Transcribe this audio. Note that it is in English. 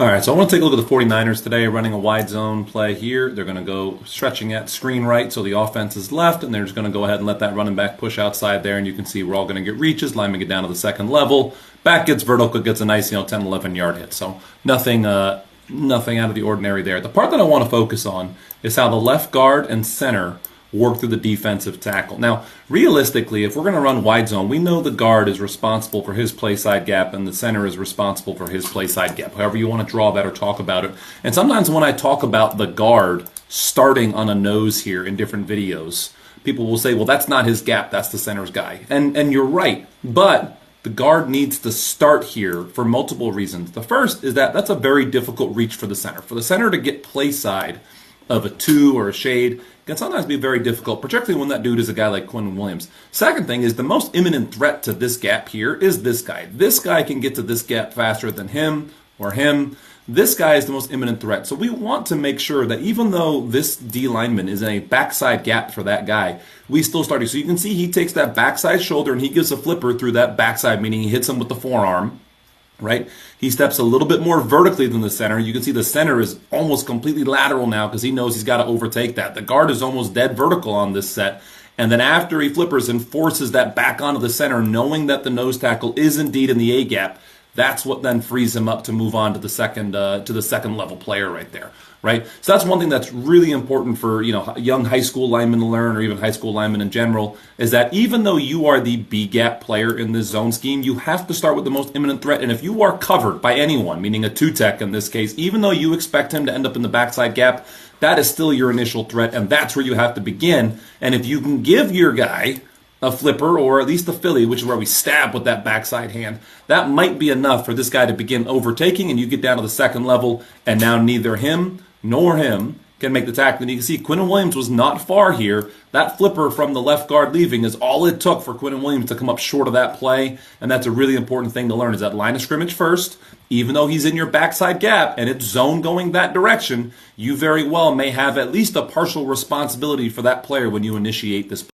All right, so I want to take a look at the 49ers today, running a wide zone play here. They're going to go stretching at screen right, so the offense is left, and they're just going to go ahead and let that running back push outside there, and you can see we're all going to get reaches, linemen get down to the second level, back gets vertical, gets a nice 10, 11-yard hit. So nothing out of the ordinary there. The part that I want to focus on is how the left guard and center work through the defensive tackle. Now, realistically, if we're going to run wide zone, we know the guard is responsible for his play side gap and the center is responsible for his play side gap, however you want to draw that or talk about it. And sometimes when I talk about the guard starting on a nose here in different videos, people will say, well, that's not his gap, that's the center's guy. And you're right, but the guard needs to start here for multiple reasons. The first is that that's a very difficult reach for the center. For the center to get play side of a two or a shade can sometimes be very difficult, particularly when that dude is a guy like Quinn Williams. Second thing is the most imminent threat to this gap here is this guy. This guy can get to this gap faster than him or him. This guy is the most imminent threat. So we want to make sure that even though this D lineman is in a backside gap for that guy, we still start. So you can see he takes that backside shoulder and he gives a flipper through that backside, meaning he hits him with the forearm. Right? He steps a little bit more vertically than the center. You can see the center is almost completely lateral now because he knows he's got to overtake that. The guard is almost dead vertical on this set. And then after he flippers and forces that back onto the center, knowing that the nose tackle is indeed in the A gap, that's what then frees him up to move on to the second level player right there, right? So that's one thing that's really important for young high school linemen to learn, or even high school linemen in general, is that even though you are the B gap player in this zone scheme, you have to start with the most imminent threat. And if you are covered by anyone, meaning a two tech in this case, even though you expect him to end up in the backside gap, that is still your initial threat, and that's where you have to begin. And if you can give your guy a flipper, or at least a Philly, which is where we stab with that backside hand, that might be enough for this guy to begin overtaking, and you get down to the second level, and now neither him nor him can make the tackle. And you can see Quinn Williams was not far here. That flipper from the left guard leaving is all it took for Quinn Williams to come up short of that play, and that's a really important thing to learn, is that line of scrimmage first. Even though he's in your backside gap and it's zone going that direction, you very well may have at least a partial responsibility for that player when you initiate this